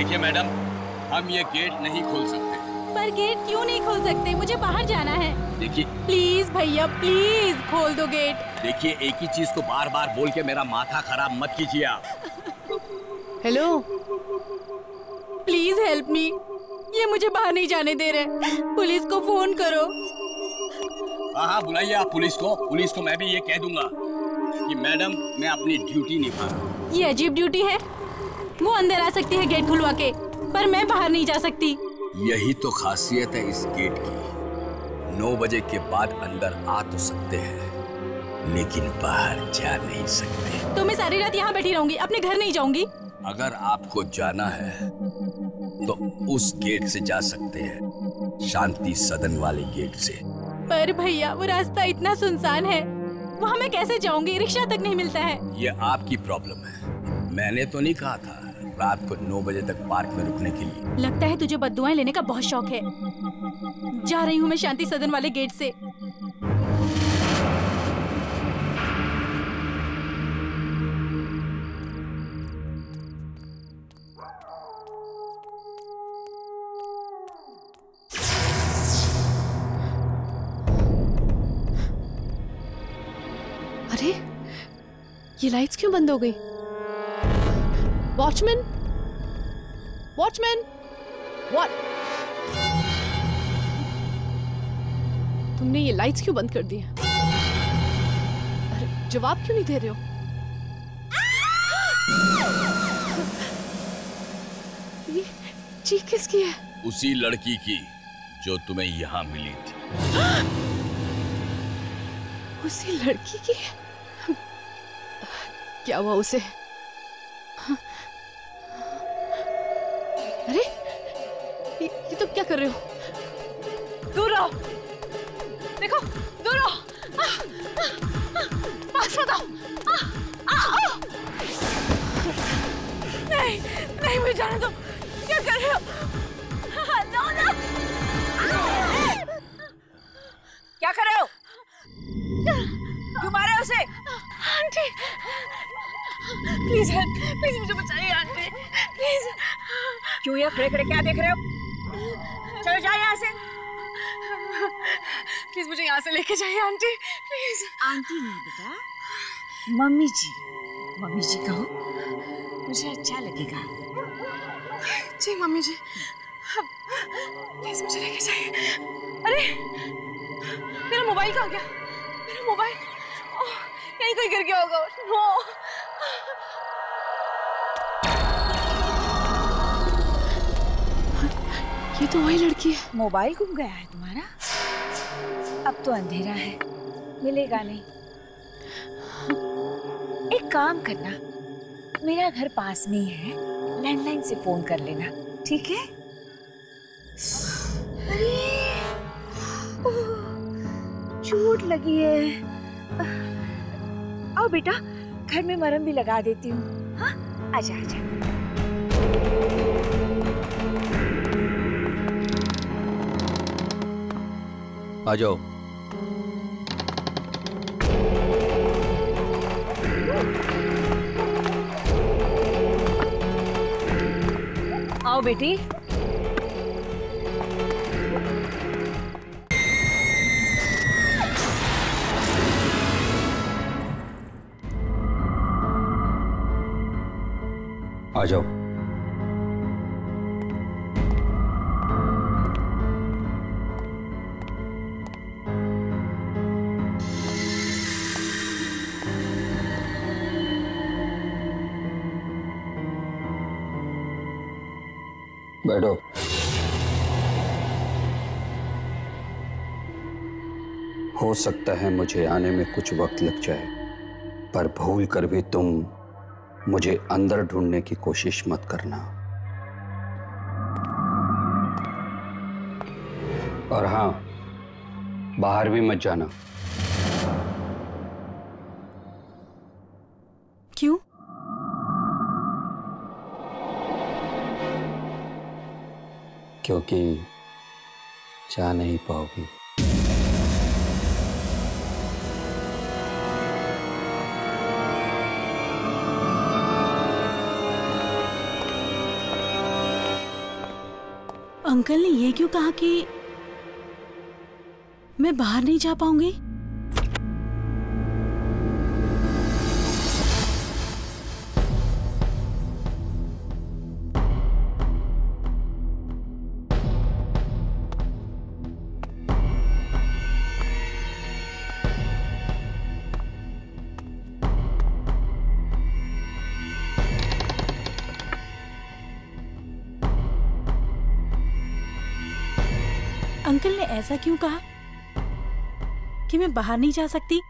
देखिए मैडम, हम ये गेट नहीं खोल सकते। पर गेट क्यों नहीं खोल सकते? मुझे बाहर जाना है। देखिए प्लीज भैया, प्लीज खोल दो गेट। देखिए, एक ही चीज को बार बार बोल के मेरा माथा खराब मत कीजिए आप। Hello, please help me. ये मुझे बाहर नहीं जाने दे रहे। पुलिस को फोन करो। हाँ बुलाइए आप पुलिस को। पुलिस को मैं भी ये कह दूंगा कि मैडम मैं अपनी ड्यूटी निभा रहा हूँ। ये अजीब ड्यूटी है। वो अंदर आ सकती है गेट खुलवा के, पर मैं बाहर नहीं जा सकती। यही तो खासियत है इस गेट की। 9 बजे के बाद अंदर आ तो सकते हैं, लेकिन बाहर जा नहीं सकते। तो मैं सारी रात यहाँ बैठी रहूंगी, अपने घर नहीं जाऊंगी। अगर आपको जाना है तो उस गेट से जा सकते हैं, शांति सदन वाले गेट से। पर भैया वो रास्ता इतना सुनसान है, वहाँ मैं कैसे जाऊंगी? रिक्शा तक नहीं मिलता है। ये आपकी प्रॉब्लम है, मैंने तो नहीं कहा था रात को 9 बजे तक पार्क में रुकने के लिए। लगता है तुझे बद्दुआएं लेने का बहुत शौक है। जा रही हूँ मैं शांति सदन वाले गेट से। अरे ये लाइट्स क्यों बंद हो गई? Watchman, watchman, what? तुमने ये लाइट्स क्यों बंद कर दी हैं? अरे जवाब क्यों नहीं दे रहे हो? ये चीख किसकी है? उसी लड़की की जो तुम्हें यहाँ मिली थी। उसी लड़की की? क्या हुआ उसे? अरे ये तुम क्या कर रहे हो? दूर रहो, देखो दूर रहो, पास मत आओ। नहीं नहीं, मुझे जाने दो। क्या कर रहे हो? नो नो, क्या कर रहे हो? क्यों मारे उसे? आंटी प्लीज हेल्प, प्लीज मुझे बचाइए आंटी, प्लीज। क्यों यहाँ खड़े खड़े क्या देख रहे हो? चलो जाओ यहाँ से। प्लीज मुझे यहाँ से लेके जाइए आंटी, प्लीज। आंटी नहीं बेटा, मम्मी जी। मम्मी जी कहो, मुझे अच्छा लगेगा। जी मम्मी जी, प्लीज मुझे लेके जाइए। अरे मेरा मोबाइल कहाँ गया? मेरा मोबाइल यहीं कहीं गिर गया होगा। नो, ये तो वही लड़की है। मोबाइल गुम गया है तुम्हारा? अब तो अंधेरा है, मिलेगा नहीं। एक काम करना, मेरा घर पास में ही है, लैंडलाइन से फोन कर लेना, ठीक है? अरे चोट लगी है। आओ बेटा, घर में मरहम भी लगा देती हूँ। हाँ आजा आजा। आ जाओ। आओ बेटी। आ जाओ। बैठो। हो सकता है मुझे आने में कुछ वक्त लग जाए, पर भूल कर भी तुम मुझे अंदर ढूंढने की कोशिश मत करना। और हाँ, बाहर भी मत जाना। क्यों? क्योंकि जा नहीं पाओगी। अंकल ने ये क्यों कहा कि मैं बाहर नहीं जा पाऊंगी? अंकल ने ऐसा क्यों कहा कि मैं बाहर नहीं जा सकती?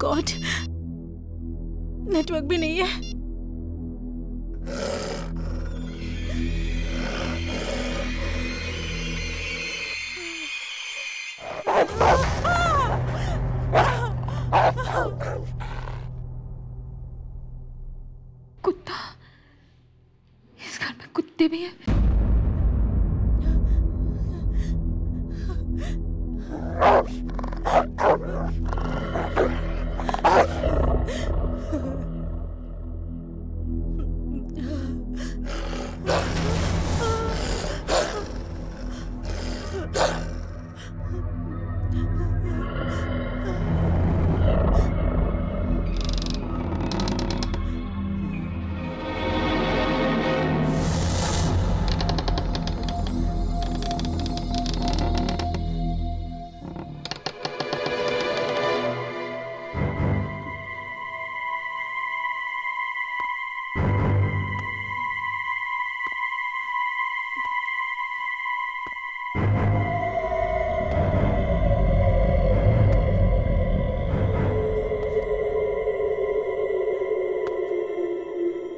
गॉड, नेटवर्क भी नहीं है। कुत्ता, इस घर में कुत्ते भी हैं।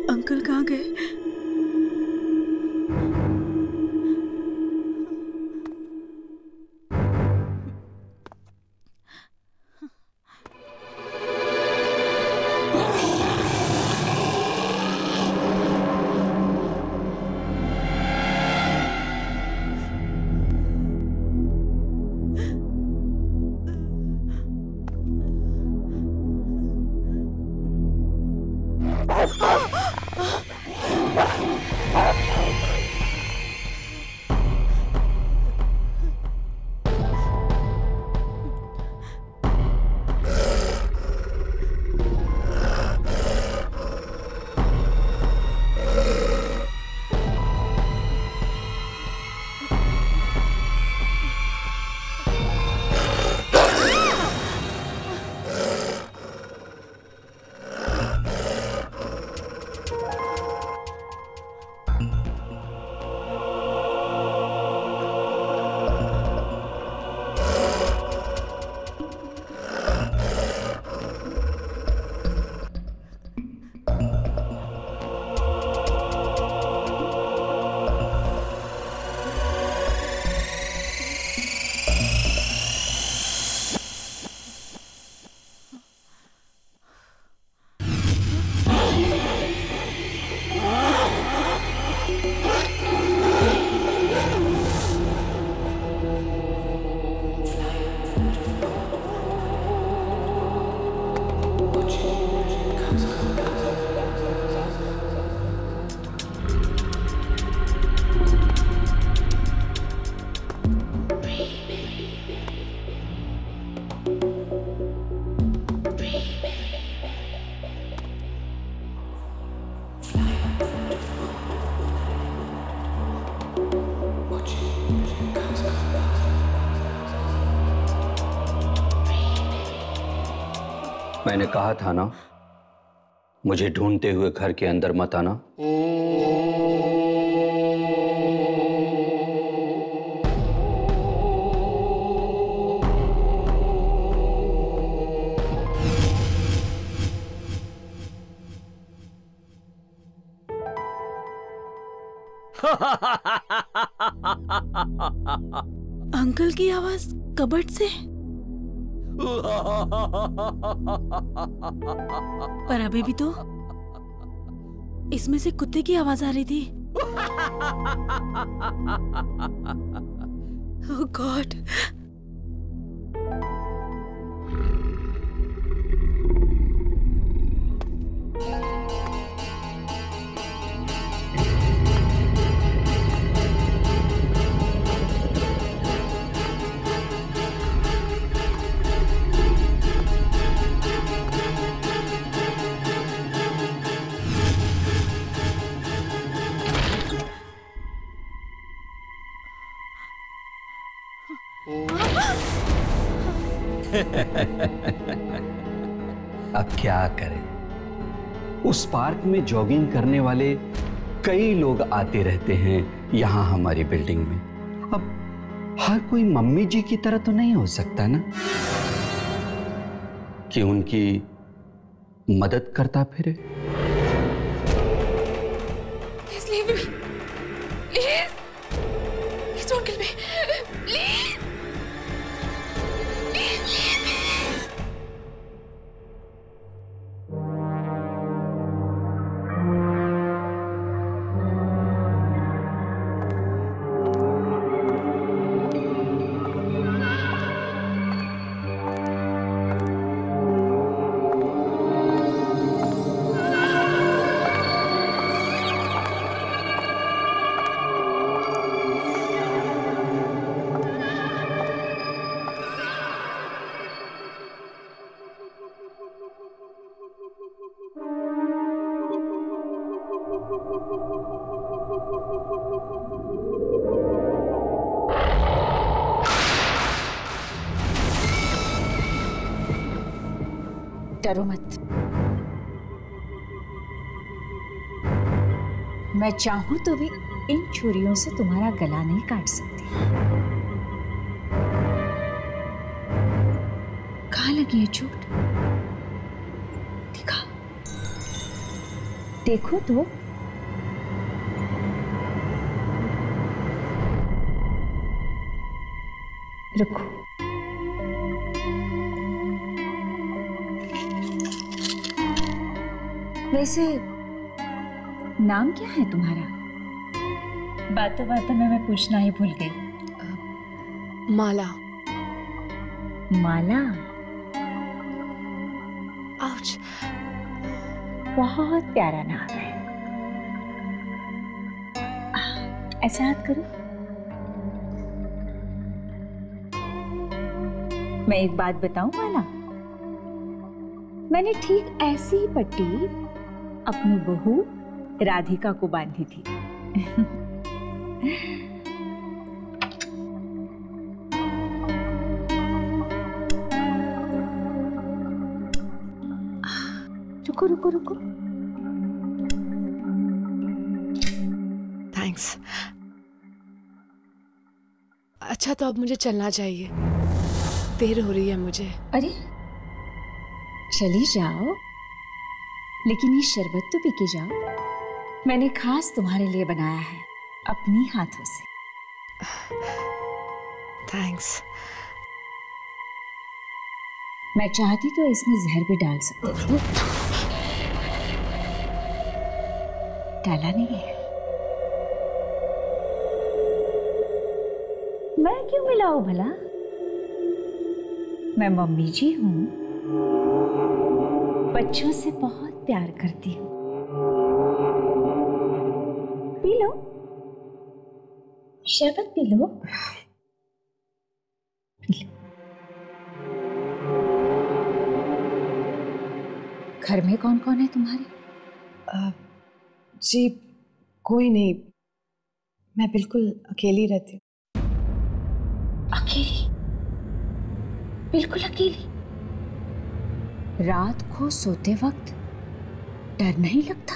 अंकल कहाँ गए? मैंने कहा था ना, मुझे ढूंढते हुए घर के अंदर मत आना। अंकल की आवाज कबर्ड से। पर अभी भी तो इसमें से कुत्ते की आवाज आ रही थी। ओह गॉड। अब क्या करें, उस पार्क में जॉगिंग करने वाले कई लोग आते रहते हैं यहां हमारी बिल्डिंग में। अब हर कोई मम्मी जी की तरह तो नहीं हो सकता ना कि उनकी मदद करता फिरे। Please leave me. Please. Please don't kill me. Please. डरो मत। मैं चाहूं तो भी इन छुरियों से तुम्हारा गला नहीं काट सकती। कहाँ लगी है चोट? दिखा, देखो तो। रुको। वैसे नाम क्या है तुम्हारा? बातों बातों में मैं पूछना ही भूल गई। माला। माला? आउच। बहुत प्यारा नाम है। ऐसा हाथ करो। मैं एक बात बताऊं माला, मैंने ठीक ऐसी ही पट्टी अपनी बहू राधिका को बांधी थी। रुको रुको रुको। थैंक्स। अच्छा तो अब मुझे चलना चाहिए, देर हो रही है मुझे। अरे चली जाओ, लेकिन ये शरबत तो पी के जाओ। मैंने खास तुम्हारे लिए बनाया है अपनी हाथों से। थैंक्स। मैं चाहती तो इसमें जहर भी डाल सकती थी, डाला नहीं है। मैं क्यों मिलाऊं भला? मैं मम्मी जी हूं, बच्चों से बहुत प्यार करती हूँ। पी लो, शरबत पी लो। P low. घर में कौन कौन है तुम्हारे? जी कोई नहीं, मैं बिल्कुल अकेली रहती हूँ। अकेली? बिल्कुल अकेली? रात को सोते वक्त डर नहीं लगता?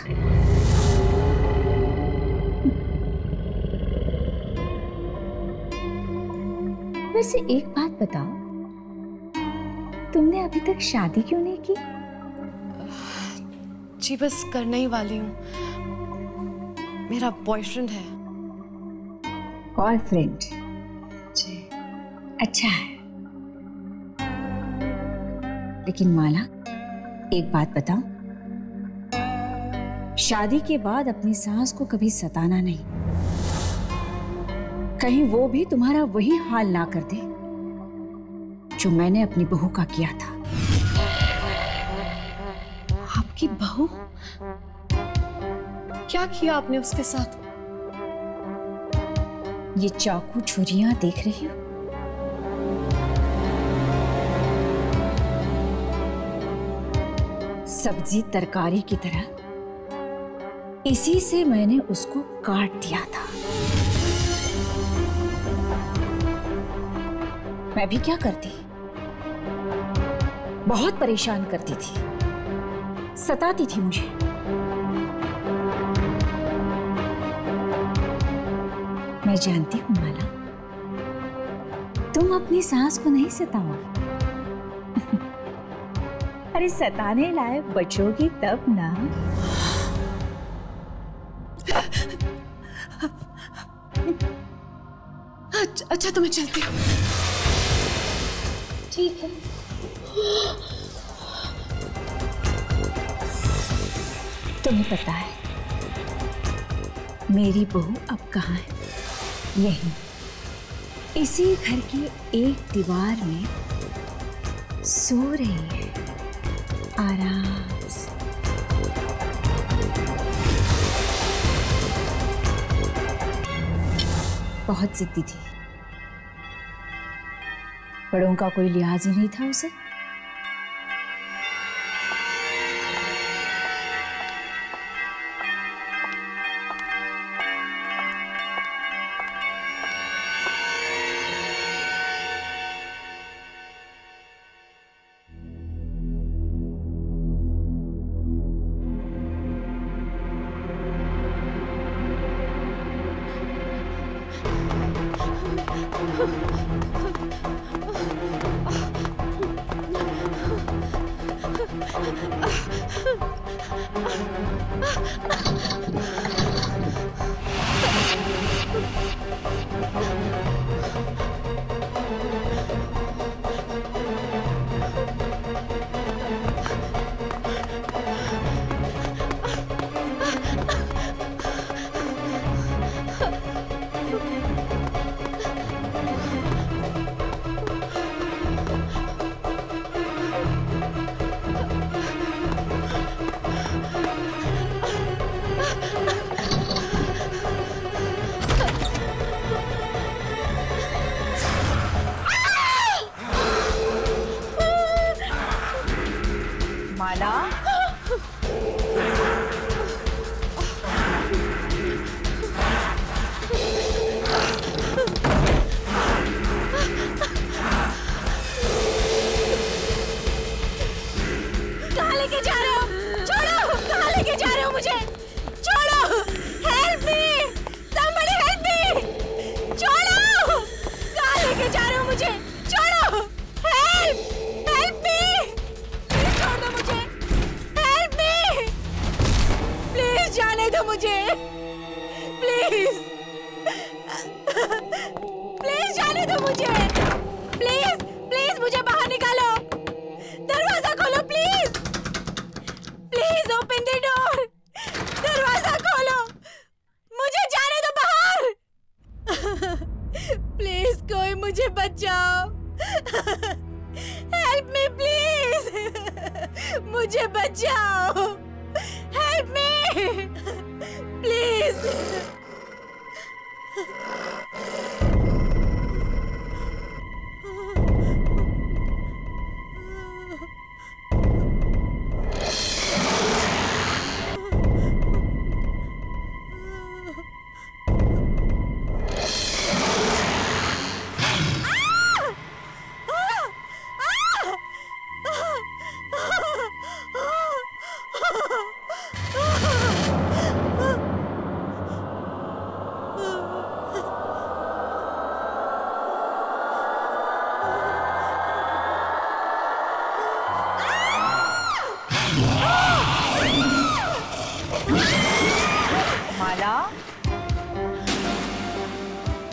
वैसे एक बात बताओ, तुमने अभी तक शादी क्यों नहीं की? जी बस करने ही वाली हूँ। मेरा बॉयफ्रेंड है। बॉयफ्रेंड जी, अच्छा है। लेकिन माला, एक बात बताऊं, शादी के बाद अपनी सास को कभी सताना नहीं, कहीं वो भी तुम्हारा वही हाल ना कर दे जो मैंने अपनी बहू का किया था। आपकी बहू? क्या किया आपने उसके साथ? ये चाकू छुरियां देख रही हो? सब्जी तरकारी की तरह इसी से मैंने उसको काट दिया था। मैं भी क्या करती, बहुत परेशान करती थी, सताती थी मुझे। मैं जानती हूं माला, तुम अपनी सास को नहीं सताओगी। अरे सताने लायक बचोगी तब ना। अच्छा तो मैं चलती हूँ। ठीक है। तुम्हें पता है मेरी बहू अब कहाँ है? यहीं, इसी घर की एक दीवार में सो रही है आराम से। बहुत जिद्दी थी, बड़ों का कोई लिहाज ही नहीं था उसे।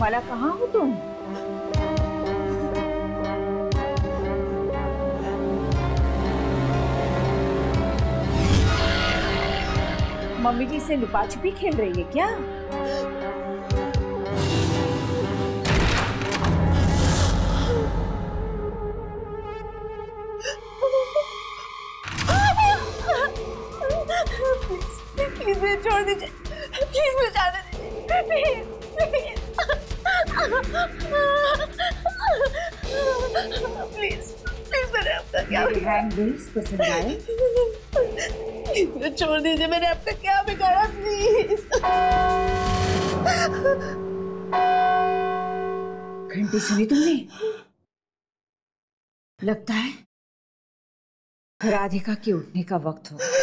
माला कहाँ हो तुम? मम्मी जी से लुका छुपी खेल रही है क्या? प्लीज मुझे छोड़ दीजिए, प्लीज मुझे जाने दीजिए, प्लीज प्लीज प्लीज मैंने आपका क्या पसंद आए? प्लीज मुझे छोड़ दीजिए, मैंने आपका क्या बिगाड़ा? प्लीज। घंटी सुनी तुमने? लगता है राधिका के उठने का वक्त होगा।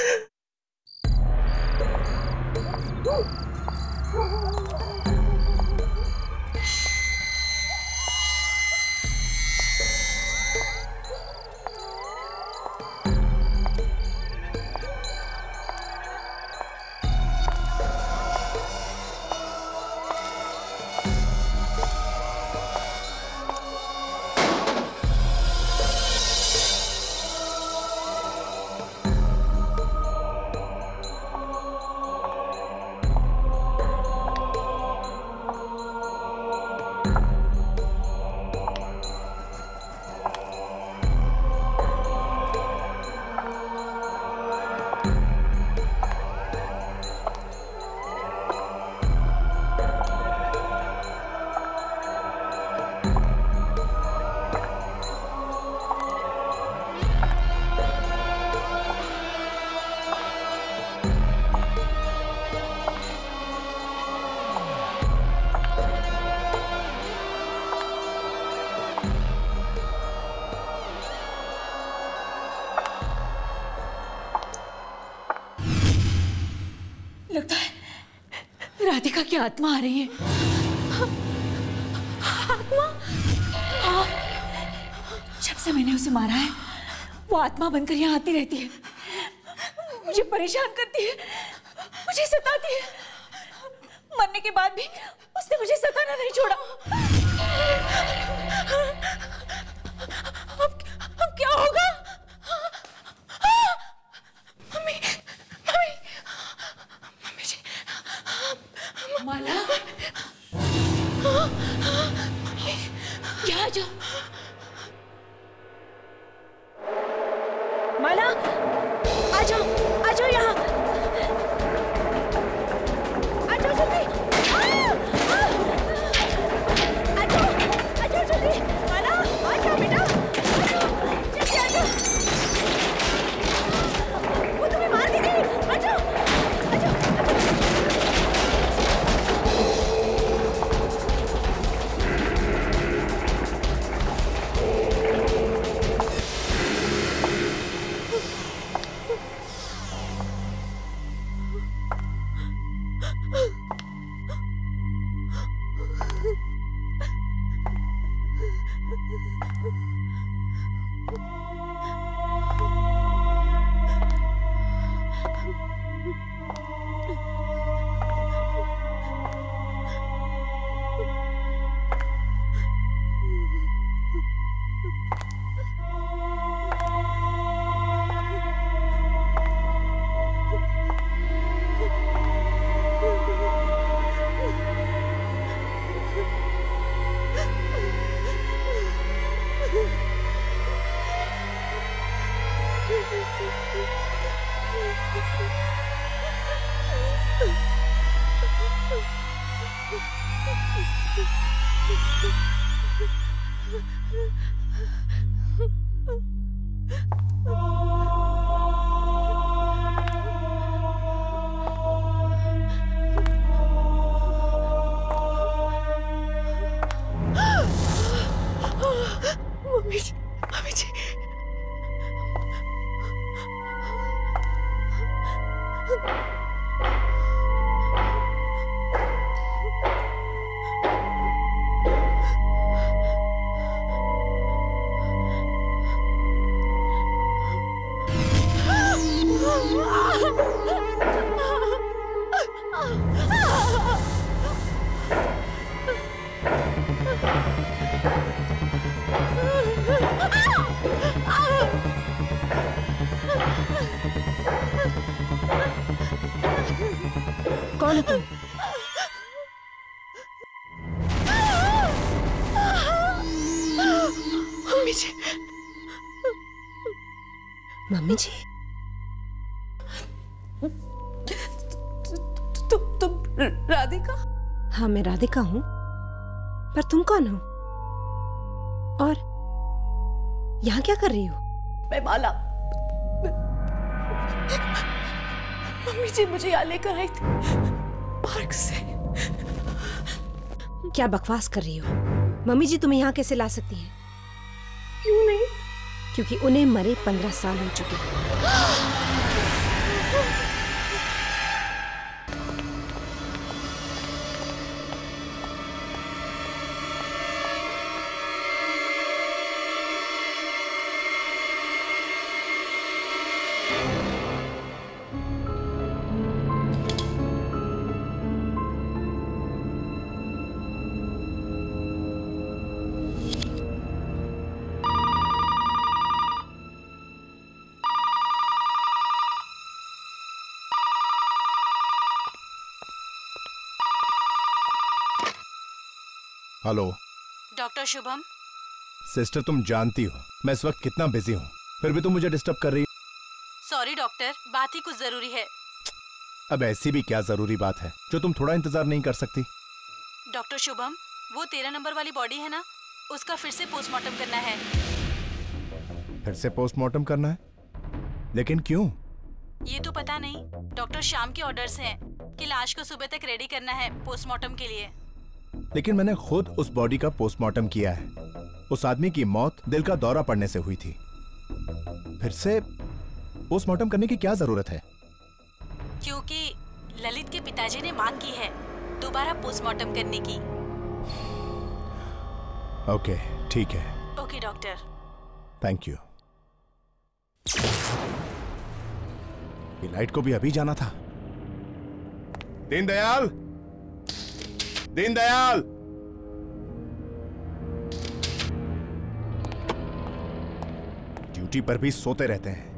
लगता है राधिका की आत्मा आ रही है। आत्मा? हाँ, जब से मैंने उसे मारा है वो आत्मा बनकर यहाँ आती रहती है, मुझे परेशान करती है, मुझे सताती है। मरने के बाद भी उसने मुझे सताना नहीं छोड़ा। अब क्या होगा? मम्मी, मम्मी, मम्मी जी, माला, यहाँ आ जाओ। माला, आ जाओ यहाँ, आ जाओ जल्दी, आ जाओ जल्दी, माला, आ जाओ बेटा, आ जाओ, जल्दी आ जाओ, वो तुम्हें मार देगी, आ जाओ, आ जाओ, मम्मी जी, कौन है तुम? मम्मी जी। मम्मी जी? तुम राधिका? हाँ, मैं राधिका हूँ, पर तुम कौन हो और यहाँ क्या कर रही हो? मैं माला। मम्मी जी मुझे यहाँ लेकर आई थी पार्क से। क्या बकवास कर रही हो? मम्मी जी तुम्हें यहाँ कैसे ला सकती हैं? क्यों नहीं? क्योंकि उन्हें मरे 15 साल हो चुके हैं। Hello doctor Shubham. सिस्टर, तुम जानती हो मैं इस वक्त कितना बिजी हूँ, फिर भी तुम मुझे डिस्टर्ब कर रही हो। सॉरी डॉक्टर, बात ही कुछ जरूरी है। अब ऐसी भी क्या जरूरी बात है जो तुम थोड़ा इंतजार नहीं कर सकती? डॉक्टर शुभम, वो 13 नंबर वाली बॉडी है ना, उसका फिर से पोस्टमार्टम करना है। फिर से पोस्टमार्टम करना है? लेकिन क्यों? ये तो पता नहीं। डॉक्टर शाम के ऑर्डर्स हैं कि लाश को सुबह तक रेडी करना है पोस्टमार्टम के लिए। लेकिन मैंने खुद उस बॉडी का पोस्टमार्टम किया है। उस आदमी की मौत दिल का दौरा पड़ने से हुई थी। फिर से पोस्टमार्टम करने की क्या जरूरत है? क्योंकि ललित के पिताजी ने मांग की है दोबारा पोस्टमार्टम करने की। ओके, ठीक है। Okay doctor. Thank you. ये लाइट को भी अभी जाना था। दीनदयाल, दीनदयाल! ड्यूटी पर भी सोते रहते हैं।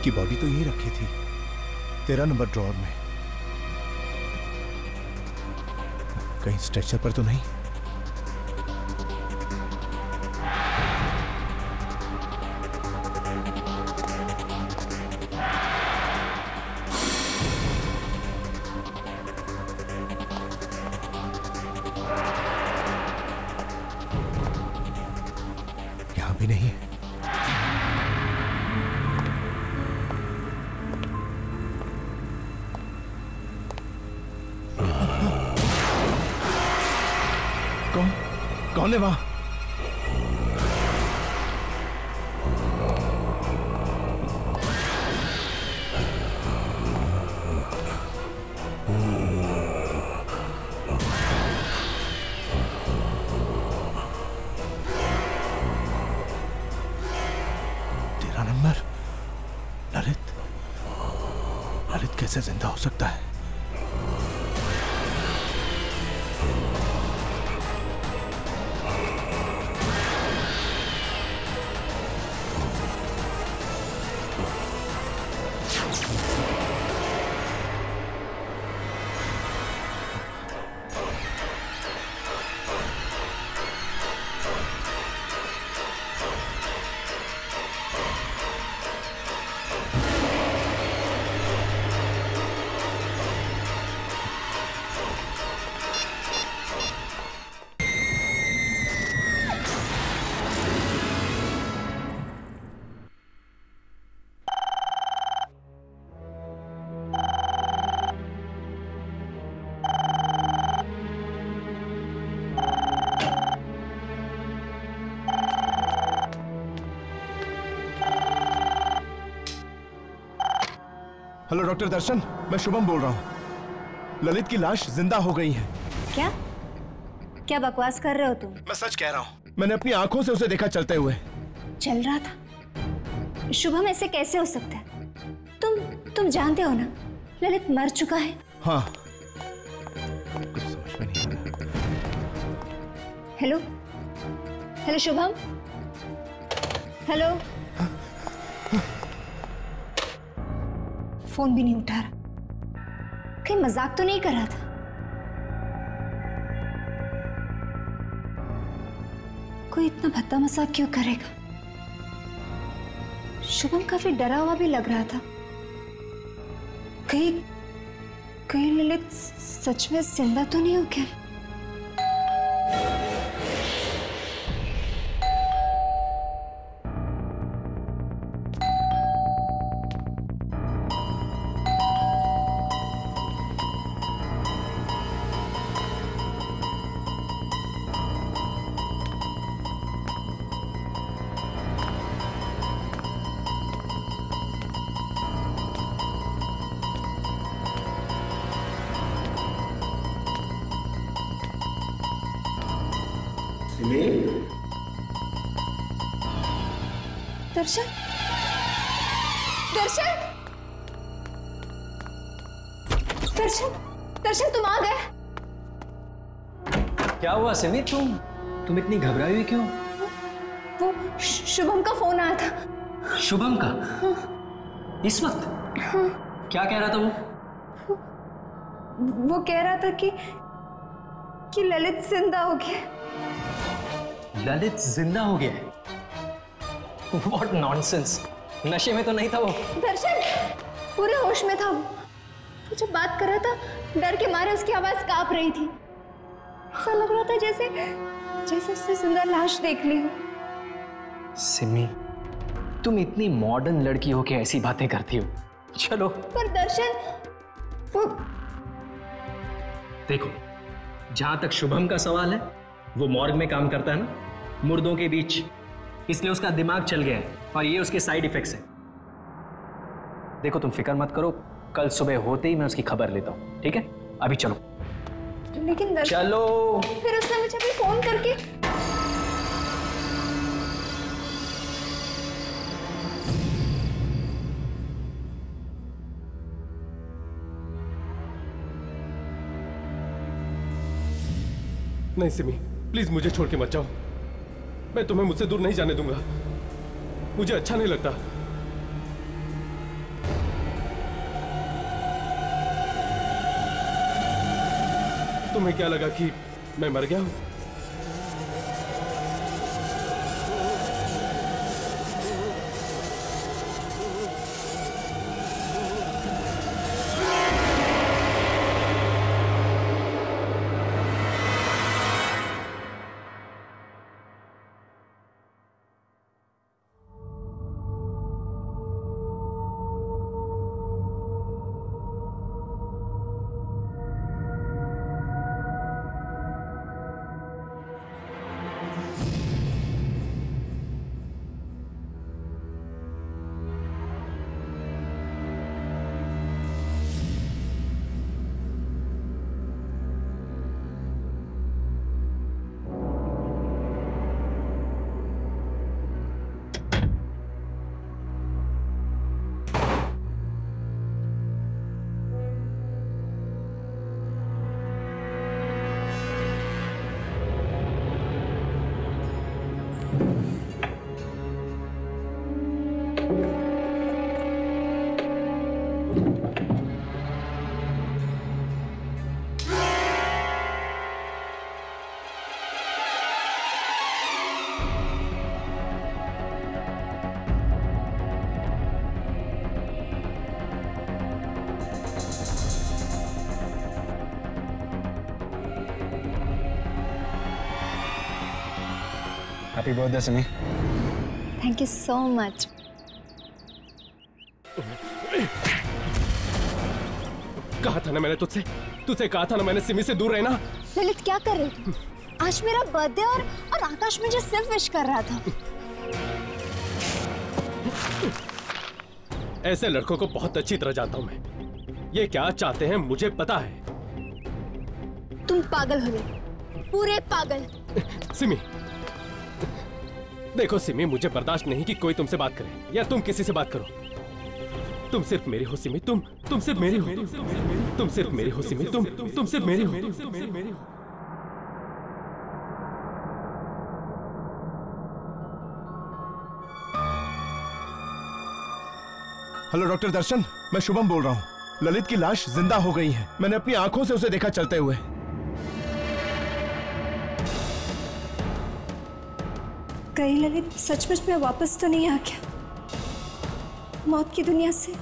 की बॉडी तो यही रखी थी 13 नंबर ड्रॉअर में। कहीं स्ट्रेचर पर तो नहीं? यहां भी नहीं है। कौन है वहां? तेरा नंबर। ललित कैसे जिंदा हो सकता है? हेलो डॉक्टर दर्शन, मैं शुभम बोल रहा हूँ। ललित की लाश जिंदा हो गई है। क्या क्या बकवास कर रहे हो तुम? मैं सच कह रहा हूँ, मैंने अपनी आंखों से उसे देखा चलते हुए। चल रहा था? शुभम ऐसे कैसे हो सकता है? तुम जानते हो ना ललित मर चुका है। हाँ, कुछ समझ में नहीं आ रहा। Hello Shubham, hello. फोन भी नहीं उठा रहा। कहीं मजाक तो नहीं कर रहा था? कोई इतना भद्दा मजाक क्यों करेगा? शुभम काफी डरा हुआ भी लग रहा था। कहीं ललित सच में जिंदा तो नहीं हो गया? दर्शन, दर्शन, दर्शन, दर्शन, तुम आ गए। क्या हुआ सिमी? तुम इतनी घबराई हुई क्यों? वो शुभम का फोन आया था। शुभम का? हाँ। इस वक्त? हाँ। क्या कह रहा था वो कह रहा था कि ललित जिंदा हो गया। ललित जिंदा हो गया? What nonsense! नशे में तो नहीं था वो? दर्शन पूरे होश में था वो जब बात कर रहा था डर के मारे उसकी आवाज कांप रही थी। ऐसा लग रहा था जैसे उसने सुंदर लाश देख ली हो। सिमी, तुम इतनी मॉडर्न लड़की हो के ऐसी बातें करती हो। चलो। पर दर्शन वो देखो, जहां तक शुभम का सवाल है, वो मॉर्ग में काम करता है ना, मुर्दों के बीच, इसलिए उसका दिमाग चल गया है और ये उसके साइड इफेक्ट्स हैं। देखो तुम फिक्र मत करो, कल सुबह होते ही मैं उसकी खबर लेता हूँ, ठीक है? अभी चलो। लेकिन दर्शन, चलो। फिर उसने मुझे भी फोन करके नहीं सिमी, प्लीज मुझे छोड़ के मत जाओ। मैं तुम्हें मुझसे दूर नहीं जाने दूंगा। मुझे अच्छा नहीं लगता। तुम्हें क्या लगा कि मैं मर गया हूं? Happy birthday Simi. Thank you so much. कहा था ना मैंने तुझसे कहा था ना मैंने सिमी से दूर रहना। ललित क्या कर रहे थे? आज मेरा बर्थडे और आकाश मुझे सिर्फ विश कर रहा था। ऐसे लड़कों को बहुत अच्छी तरह जानता हूं मैं। ये क्या चाहते हैं मुझे पता है। तुम पागल हो गए, पूरे पागल। सिमी देखो सिमी, मुझे बर्दाश्त नहीं कि कोई तुमसे बात करे या तुम किसी से बात करो। तुम सिर्फ मेरी हो सिमी, तुम सिर्फ मेरी हो, तुम सिर्फ मेरी हो सिमी, तुम सिर्फ मेरी हो। हेलो डॉक्टर दर्शन, मैं शुभम बोल रहा हूँ। ललित की लाश जिंदा हो गई है। मैंने अपनी आंखों से उसे देखा चलते हुए। कहीं ललित सचमुच में वापस तो नहीं आ गया मौत की दुनिया से?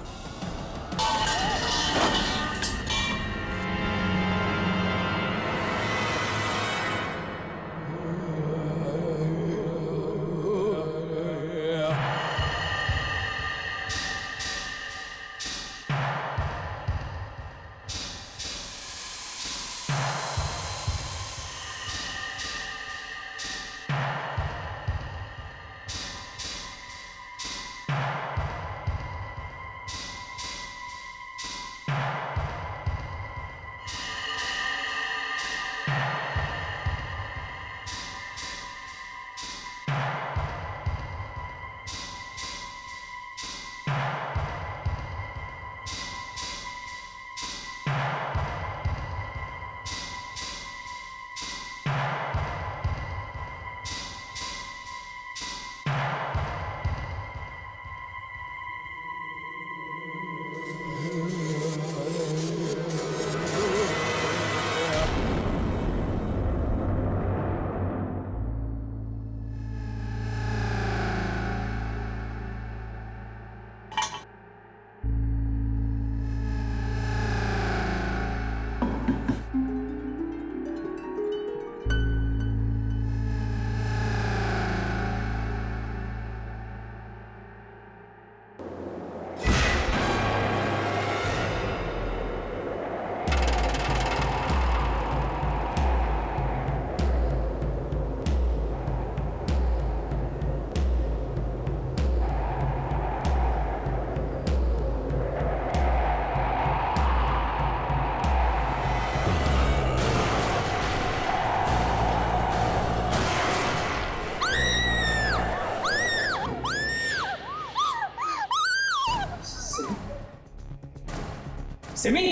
सिमी,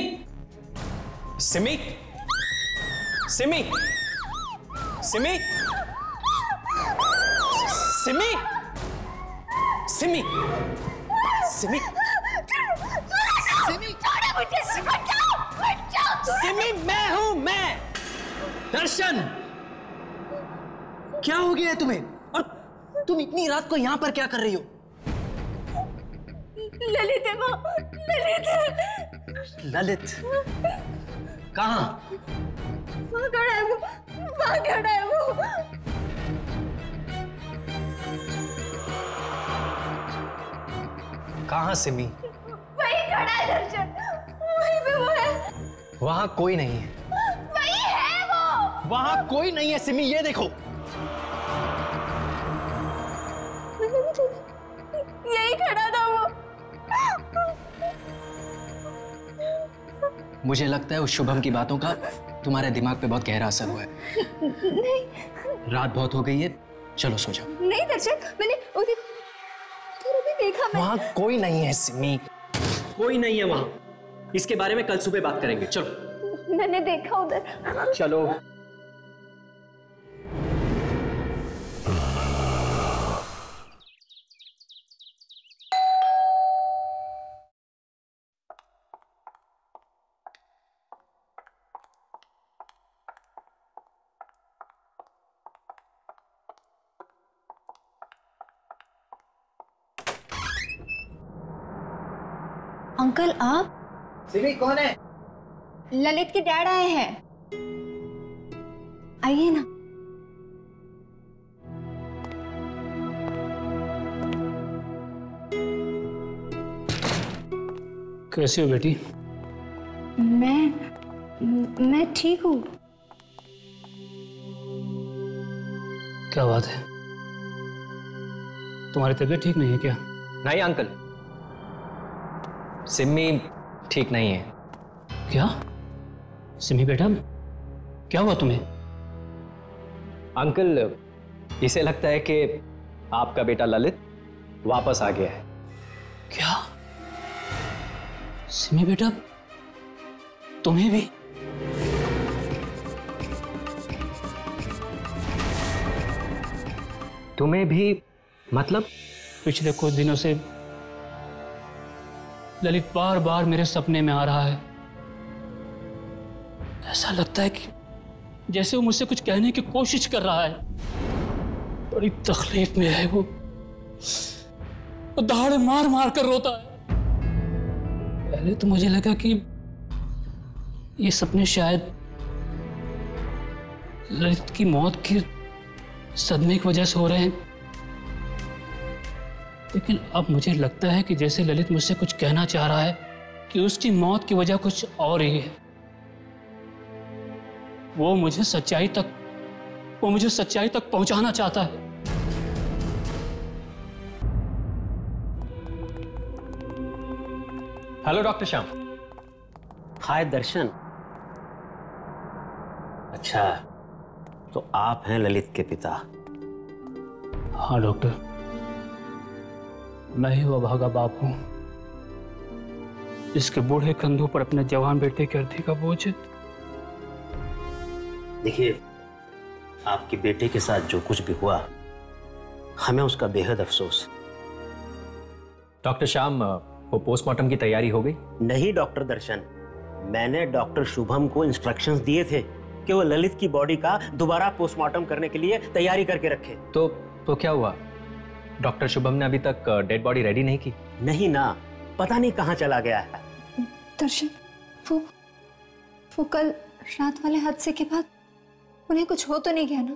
सिमी, सिमी, सिमी, सिमी, सिमी, सिमी, सिमी, सिमी, मैं हूं मैं। दर्शन, क्या हो गया है तुम्हें? और तुम इतनी रात को यहाँ पर क्या कर रही हो? ललित है वो, ललित है। ललित कहाँ? वहाँ खड़ा है वो, वहाँ खड़ा है वो। कहाँ सिमी? वही खड़ा है दर्शन, वहीं पे वो है। वहाँ कोई नहीं है। वही है वो। वहाँ कोई नहीं है सिमी, ये देखो। यही खड़ा था वो। मुझे लगता है उस शुभम की बातों का तुम्हारे दिमाग पे बहुत गहरा असर हुआ है। नहीं, रात बहुत हो गई है, चलो सो जाओ। नहीं दर्शन, मैंने उधर भी देखा। वहाँ कोई नहीं है सिमी, कोई नहीं है वहाँ। इसके बारे में कल सुबह बात करेंगे, चलो। मैंने देखा उधर। चलो। अंकल आप? सिमी कौन है? ललित के डैड आए हैं, आइए ना। कैसी हो बेटी? मैं ठीक हूँ। क्या बात है, तुम्हारी तबीयत ठीक नहीं है क्या? नहीं अंकल, सिमी ठीक नहीं है। क्या? सिमी बेटा, क्या हुआ तुम्हें? अंकल, इसे लगता है कि आपका बेटा ललित वापस आ गया है। क्या? सिमी बेटा, तुम्हें भी? तुम्हें भी मतलब? पिछले कुछ दिनों से ललित बार बार मेरे सपने में आ रहा है। ऐसा लगता है कि जैसे वो मुझसे कुछ कहने की कोशिश कर रहा है। बड़ी तकलीफ में है वो दहाड़े मार मार कर रोता है। पहले तो मुझे लगा कि ये सपने शायद ललित की मौत की सदमे की वजह से हो रहे हैं, लेकिन अब मुझे लगता है कि जैसे ललित मुझसे कुछ कहना चाह रहा है कि उसकी मौत की वजह कुछ और ही है। वो मुझे सच्चाई तक पहुंचाना चाहता है। Hello doctor Shyam. Hi Darshan. अच्छा, तो आप हैं ललित के पिता? हाँ डॉक्टर, मैं ही वो भागा बाप हूं जिसके बूढ़े कंधों पर अपने जवान बेटे के अर्थी का बोझ है। देखिए, आपके बेटे के साथ जो कुछ भी हुआ, हमें उसका बेहद अफसोस। डॉक्टर श्याम, वो पोस्टमार्टम की तैयारी हो गई? नहीं डॉक्टर दर्शन, मैंने डॉक्टर शुभम को इंस्ट्रक्शंस दिए थे कि वो ललित की बॉडी का दोबारा पोस्टमार्टम करने के लिए तैयारी करके रखे। तो क्या हुआ? डॉक्टर शुभम ने अभी तक डेड बॉडी रेडी नहीं की? नहीं ना, पता नहीं कहाँ चला गया है। दर्शन, वो कल रात वाले हादसे के बाद उन्हें कुछ हो तो नहीं गया ना?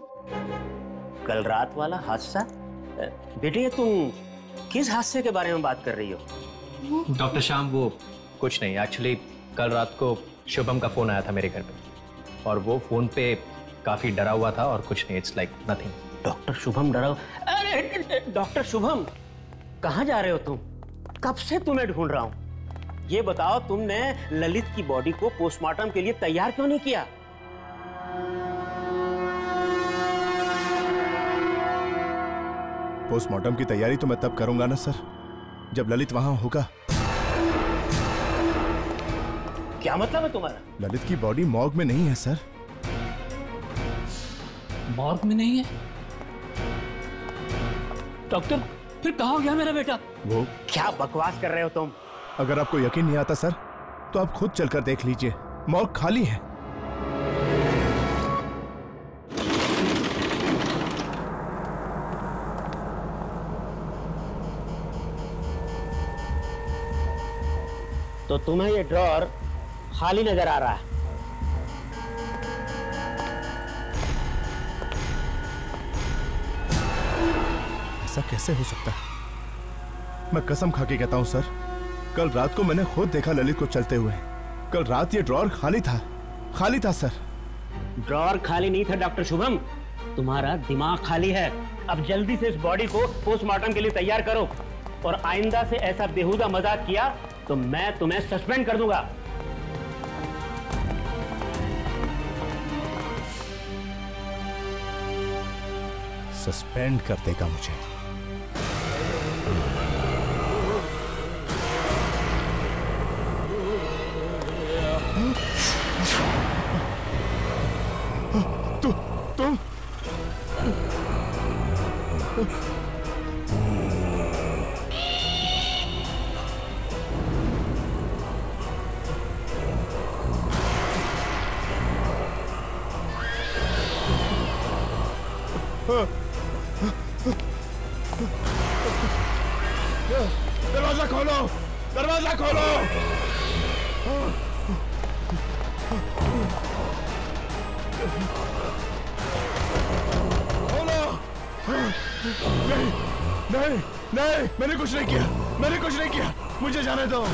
कल रात वाला हादसा? बेटे, तुम किस हादसे के बारे में बात कर रही हो? डॉक्टर श्याम, वो कुछ नहीं। एक्चुअली कल रात को शुभम का फोन आया था मेरे घर पे, और वो फोन पे काफी डरा हुआ था और कुछ नहीं। It's like nothing. Doctor Shubham डरा? अरे डॉक्टर शुभम, कहाँ जा रहे हो तुम? कब से तुम्हें ढूंढ रहा हूँ। ये बताओ, तुमने ललित की बॉडी को पोस्टमार्टम के लिए तैयार क्यों नहीं किया? पोस्टमार्टम की तैयारी तो मैं तब करूंगा ना सर, जब ललित वहां होगा। क्या मतलब है तुम्हारा? ललित की बॉडी मॉर्ग में नहीं है सर। मॉर्ग में नहीं है? डॉक्टर, फिर कहाँ गया मेरा बेटा? वो क्या बकवास कर रहे हो तुम? अगर आपको यकीन नहीं आता सर, तो आप खुद चलकर देख लीजिए, मॉर्ग खाली है। तो तुम्हें ये ड्रॉर खाली नजर आ रहा है। ऐसा कैसे हो सकता है? मैं कसम खा के कहता हूं सर, कल रात को मैंने खुद देखा ललित को चलते हुए। कल रात ये ड्रॉर खाली था सर। ड्रॉर खाली नहीं था डॉक्टर शुभम, तुम्हारा दिमाग खाली है। अब जल्दी से इस बॉडी को पोस्टमार्टम के लिए तैयार करो, और आइंदा से ऐसा बेहुदा मजाक किया तो मैं तुम्हें सस्पेंड कर दूंगा। सस्पेंड कर देगा मुझे? तुम दरवाजा खोलो, दरवाजा खोलो। खोलो। नहीं, मैंने कुछ नहीं किया, मुझे जाने दो।